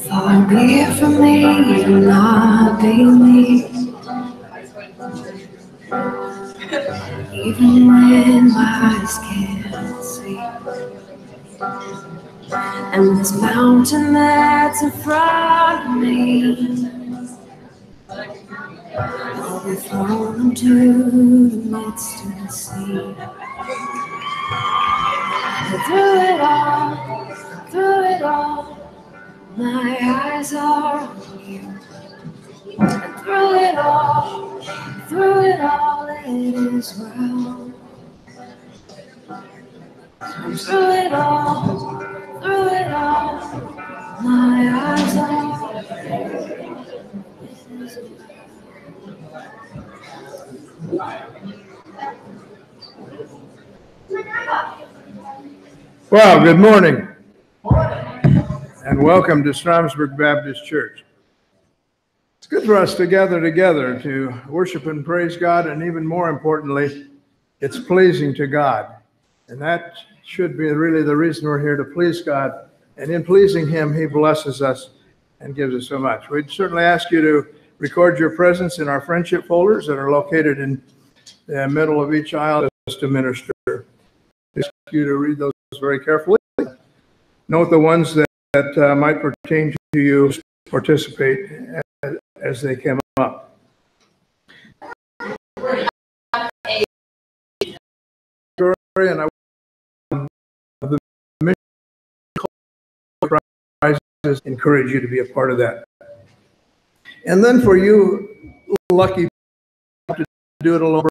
Far be it from me to not believe, even when my eyes can't see. And this mountain that's in front of me, I'll be thrown into the midst of the sea. And through it all, my eyes are on you. And through it all, it is well. And through it all, my eyes are on you. Well, good morning. And welcome to Stromsburg Baptist Church. It's good for us to gather together to worship and praise God, and even more importantly, it's pleasing to God. And that should be really the reason we're here, to please God. And in pleasing Him, He blesses us and gives us so much. We'd certainly ask you to record your presence in our friendship folders that are located in the middle of each aisle just to minister. I ask you to read those very carefully. Note the ones that might pertain to you, participate as they come up. And I the mission prizes encourage you to be a part of that. And then for you lucky to do it alone,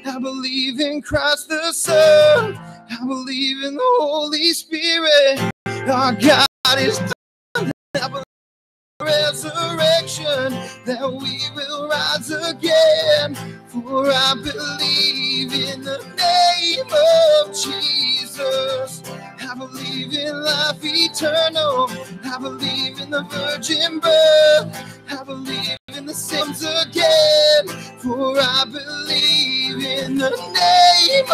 I believe in Christ the Son. I believe in the Holy Spirit. Our God is done. I believe in resurrection, that we will rise again. For I believe in the name of Jesus. I believe in life eternal. I believe in the virgin birth. I believe in the sins again. For I believe in the name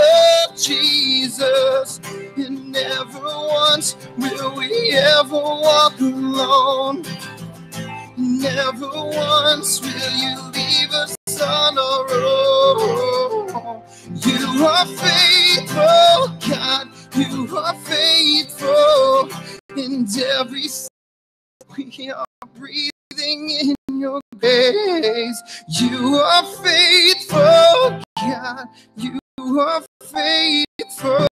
of Jesus. And never once will we ever walk alone. Never once will you leave us on our own. You are faithful, God. You are faithful. And every second we are breathing in your grace. You are faithful, God. You are faithful.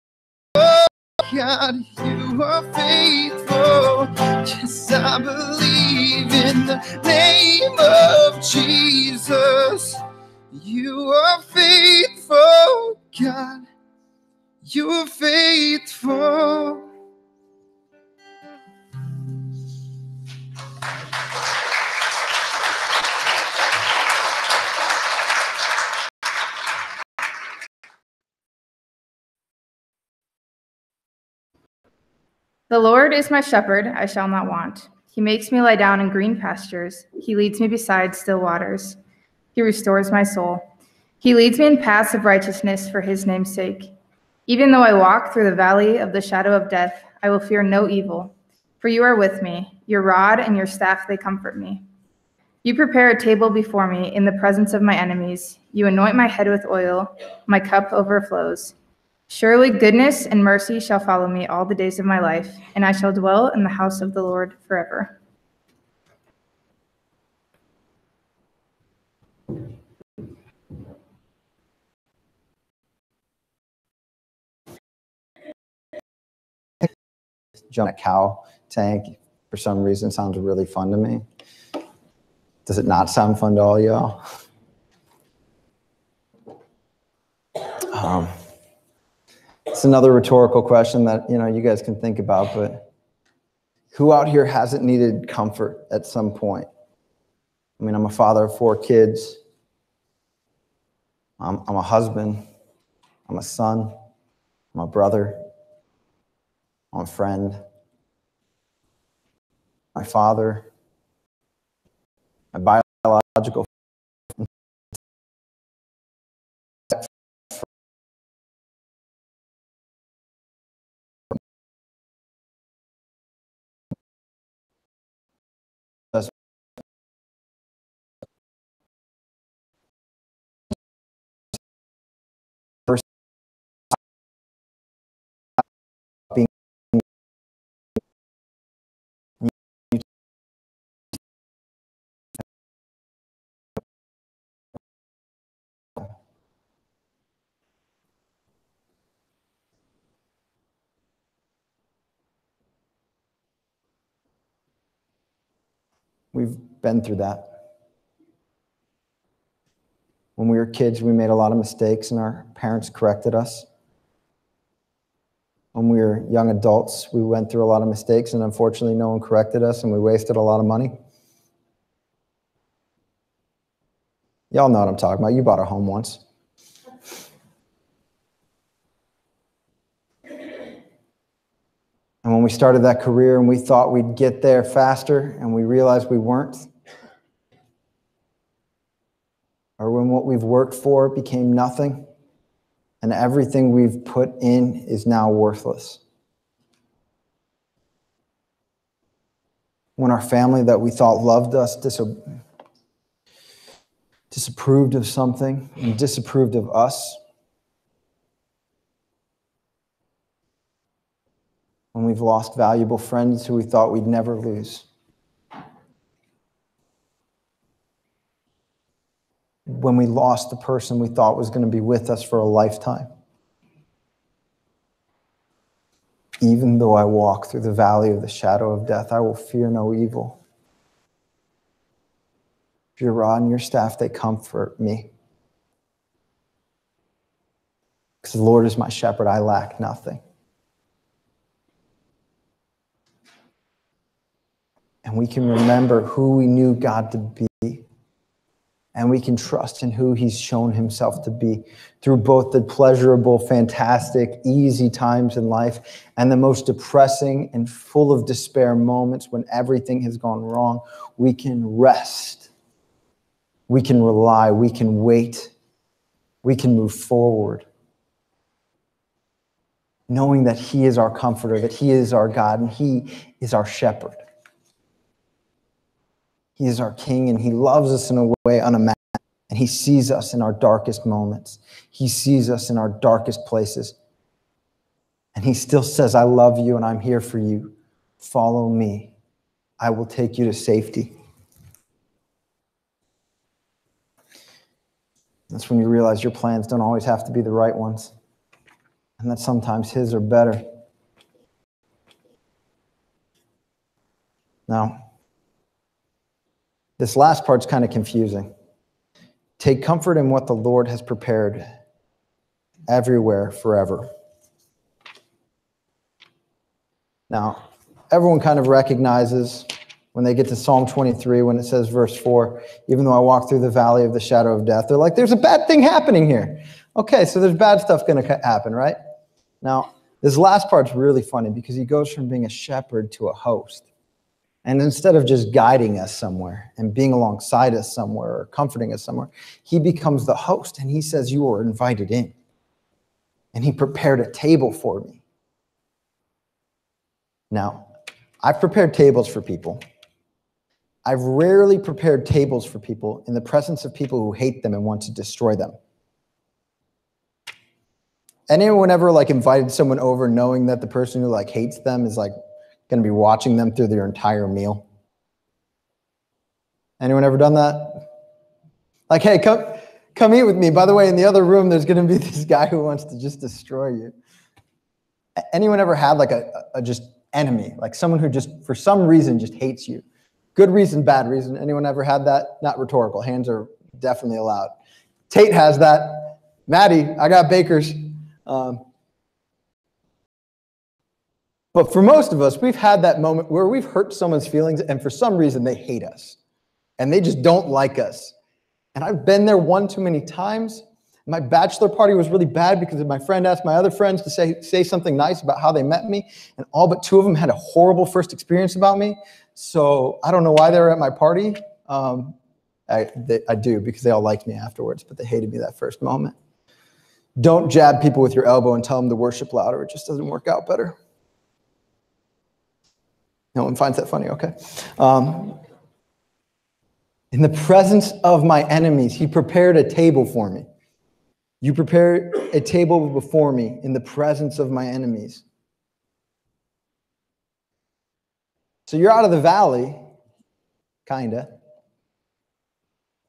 God, you are faithful. Yes, I believe in the name of Jesus. You are faithful, God. You are faithful. The Lord is my shepherd, I shall not want. He makes me lie down in green pastures. He leads me beside still waters. He restores my soul. He leads me in paths of righteousness for his name's sake. Even though I walk through the valley of the shadow of death, I will fear no evil, for you are with me. Your rod and your staff, they comfort me. You prepare a table before me in the presence of my enemies. You anoint my head with oil. My cup overflows. Surely goodness and mercy shall follow me all the days of my life, and I shall dwell in the house of the Lord forever. Jump a cow tank for some reason sounds really fun to me. Does it not sound fun to all y'all? It's another rhetorical question that you guys can think about, but who out here hasn't needed comfort at some point? I mean, I'm a father of 4 kids. I'm a husband. I'm a son. I'm a brother. I'm a friend. My father. My biological person being we've been through that. When we were kids, we made a lot of mistakes and our parents corrected us. When we were young adults, we went through a lot of mistakes and unfortunately no one corrected us and we wasted a lot of money. Y'all know what I'm talking about. You bought a home once. And when we started that career and we thought we'd get there faster and we realized we weren't, or when what we've worked for became nothing and everything we've put in is now worthless. When our family that we thought loved us disapproved of something and disapproved of us. When we've lost valuable friends who we thought we'd never lose. When we lost the person we thought was going to be with us for a lifetime. Even though I walk through the valley of the shadow of death, I will fear no evil. Your rod and your staff, they comfort me. Because the Lord is my shepherd, I lack nothing. And we can remember who we knew God to be. And we can trust in who he's shown himself to be through both the pleasurable, fantastic, easy times in life and the most depressing and full of despair moments when everything has gone wrong. We can rest. We can rely. We can wait. We can move forward. Knowing that he is our comforter, that he is our God, and he is our shepherd. He is our king, and he loves us in a way unimaginable. And he sees us in our darkest moments. He sees us in our darkest places. And he still says, I love you and I'm here for you. Follow me. I will take you to safety. That's when you realize your plans don't always have to be the right ones. And that sometimes his are better. Now, this last part's kind of confusing. Take comfort in what the Lord has prepared everywhere forever. Now, everyone kind of recognizes when they get to Psalm 23, when it says verse 4, even though I walk through the valley of the shadow of death, they're like, there's a bad thing happening here. Okay, so there's bad stuff going to happen, right? Now, this last part's really funny because he goes from being a shepherd to a host. And instead of just guiding us somewhere and being alongside us somewhere or comforting us somewhere, he becomes the host and he says, you are invited in. And he prepared a table for me. Now, I've prepared tables for people. I've rarely prepared tables for people in the presence of people who hate them and want to destroy them. Anyone ever like invited someone over knowing that the person who like hates them is like going to be watching them through their entire meal? Anyone ever done that? Like, hey, come eat with me. By the way, in the other room, there's going to be this guy who wants to just destroy you. Anyone ever had like a just enemy, like someone who just for some reason just hates you? Good reason, bad reason. Anyone ever had that? Not rhetorical. Hands are definitely allowed. Tate has that. Maddie, I got Baker's. But for most of us, we've had that moment where we've hurt someone's feelings and for some reason they hate us and they just don't like us. And I've been there one too many times. My bachelor party was really bad because my friend asked my other friends to say something nice about how they met me, and all but two of them had a horrible first experience about me. So I don't know why they were at my party. I do, because they all liked me afterwards, but they hated me that first moment. Don't jab people with your elbow and tell them to worship louder. It just doesn't work out better. No one finds that funny, okay. In the presence of my enemies, he prepared a table for me. You prepared a table before me in the presence of my enemies. So you're out of the valley, kinda.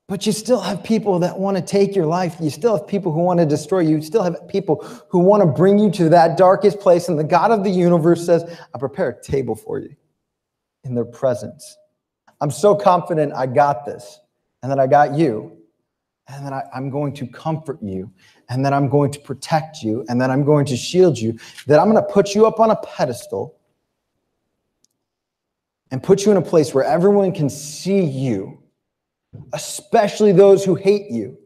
But you still have people that want to take your life. You still have people who want to destroy you. You still have people who want to bring you to that darkest place. And the God of the universe says, I prepare a table for you in their presence. I'm so confident I got this and that I got you. And that I'm going to comfort you, and that I'm going to protect you, and that I'm going to shield you, that I'm going to put you up on a pedestal and put you in a place where everyone can see you, especially those who hate you,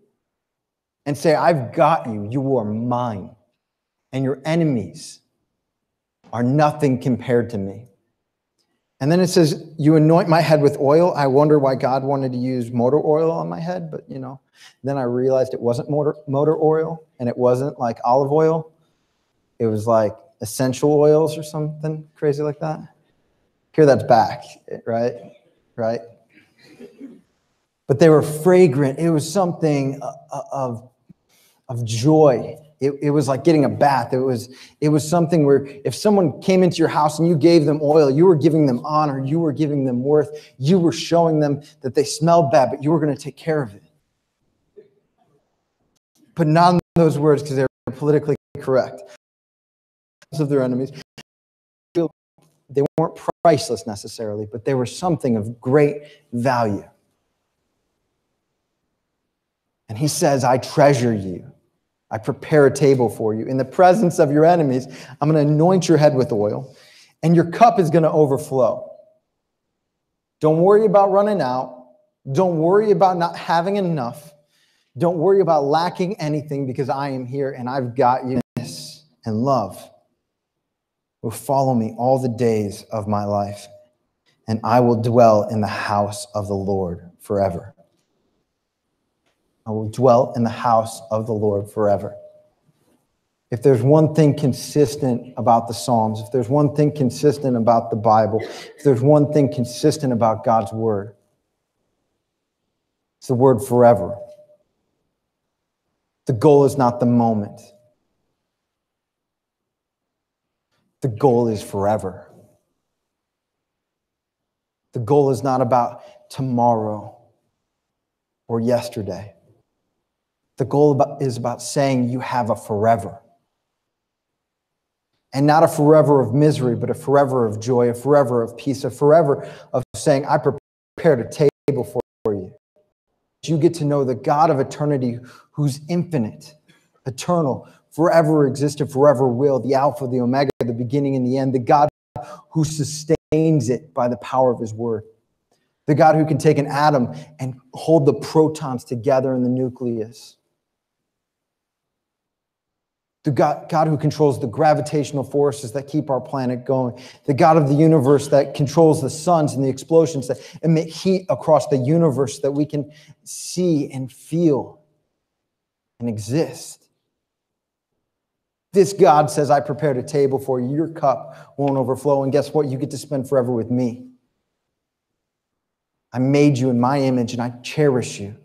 and say, I've got you, you are mine, and your enemies are nothing compared to me. And then it says, you anoint my head with oil. I wonder why God wanted to use motor oil on my head, but then I realized it wasn't motor oil, and it wasn't like olive oil. It was like essential oils or something crazy like that. Here that's back, right? But they were fragrant. It was something of joy. It was like getting a bath. It was something where if someone came into your house and you gave them oil, you were giving them honor, you were giving them worth, you were showing them that they smelled bad, but you were going to take care of it. But not in those words because they were politically correct. Of their enemies, they weren't priceless necessarily, but they were something of great value. And he says, I treasure you. I prepare a table for you. In the presence of your enemies, I'm going to anoint your head with oil, and your cup is going to overflow. Don't worry about running out. Don't worry about not having enough. Don't worry about lacking anything, because I am here and I've got you. And love will follow me all the days of my life, and I will dwell in the house of the Lord forever. I will dwell in the house of the Lord forever. If there's one thing consistent about the Psalms, if there's one thing consistent about the Bible, if there's one thing consistent about God's word, it's the word forever. The goal is not the moment. The goal is forever. The goal is not about tomorrow or yesterday. The goal is about saying you have a forever. And not a forever of misery, but a forever of joy, a forever of peace, a forever of saying, I prepared a table for you. You get to know the God of eternity who's infinite, eternal, forever existed, forever will, the Alpha, the Omega, the beginning and the end, the God who sustains it by the power of his word. The God who can take an atom and hold the protons together in the nucleus. The God who controls the gravitational forces that keep our planet going. The God of the universe that controls the suns and the explosions that emit heat across the universe that we can see and feel and exist. This God says, I prepared a table for you. Your cup won't overflow. And guess what? You get to spend forever with me. I made you in my image and I cherish you.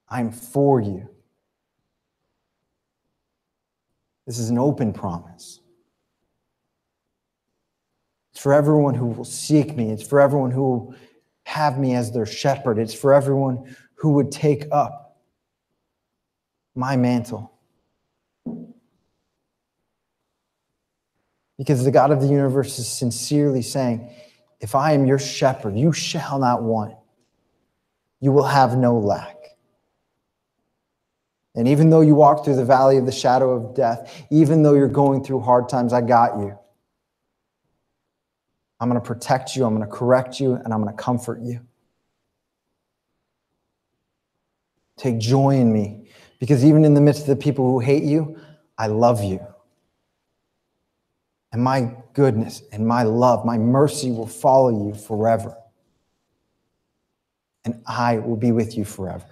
I'm for you. This is an open promise. It's for everyone who will seek me. It's for everyone who will have me as their shepherd. It's for everyone who would take up my mantle. Because the God of the universe is sincerely saying, if I am your shepherd, you shall not want. You will have no lack. And even though you walk through the valley of the shadow of death, even though you're going through hard times, I got you. I'm going to protect you, I'm going to correct you, and I'm going to comfort you. Take joy in me, because even in the midst of the people who hate you, I love you. And my goodness and my love, my mercy will follow you forever. And I will be with you forever.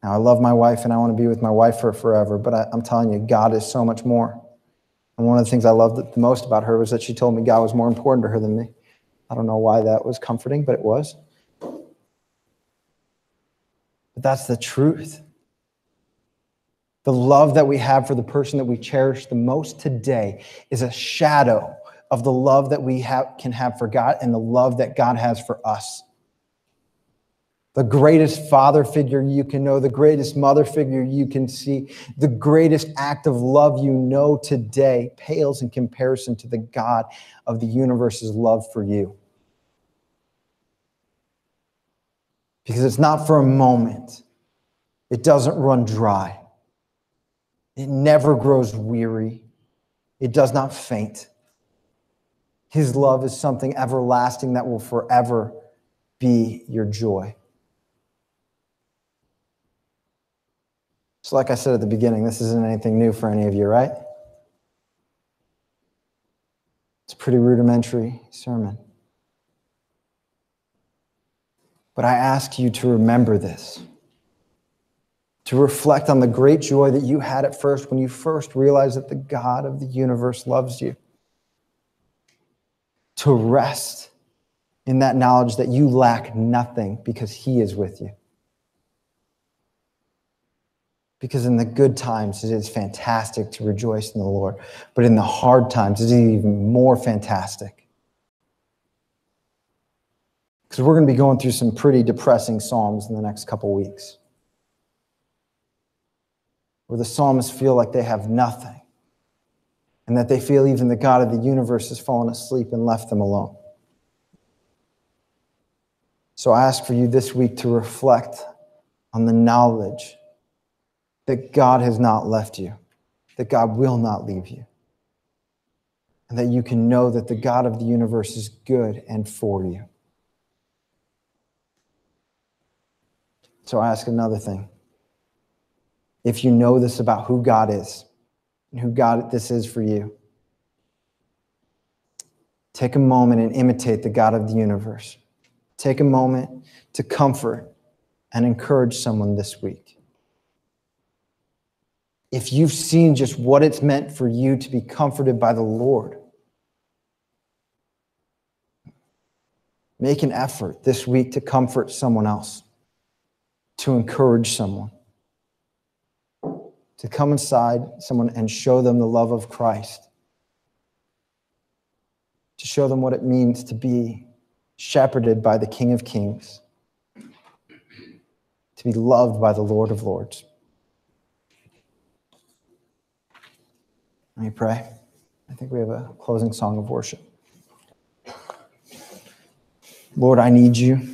Now, I love my wife and I want to be with my wife for forever, but I'm telling you, God is so much more. And one of the things I loved the most about her was that she told me God was more important to her than me. I don't know why that was comforting, but it was. But that's the truth. The love that we have for the person that we cherish the most today is a shadow of the love that we can have for God and the love that God has for us. The greatest father figure you can know, the greatest mother figure you can see, the greatest act of love you know today pales in comparison to the God of the universe's love for you. Because it's not for a moment. It doesn't run dry. It never grows weary. It does not faint. His love is something everlasting that will forever be your joy. So like I said at the beginning, this isn't anything new for any of you, right? It's a pretty rudimentary sermon. But I ask you to remember this, to reflect on the great joy that you had at first when you first realized that the God of the universe loves you, to rest in that knowledge that you lack nothing because he is with you. Because in the good times, it is fantastic to rejoice in the Lord. But in the hard times, it is even more fantastic. Because we're going to be going through some pretty depressing Psalms in the next couple weeks, where the psalmists feel like they have nothing, and that they feel even the God of the universe has fallen asleep and left them alone. So I ask for you this week to reflect on the knowledge that God has not left you, that God will not leave you, and that you can know that the God of the universe is good and for you. So I ask another thing. If you know this about who God is and who God this is for you, take a moment and imitate the God of the universe. Take a moment to comfort and encourage someone this week. If you've seen just what it's meant for you to be comforted by the Lord, make an effort this week to comfort someone else, to encourage someone, to come inside someone and show them the love of Christ, to show them what it means to be shepherded by the King of Kings, to be loved by the Lord of Lords. Let me pray. I think we have a closing song of worship. Lord, I need you.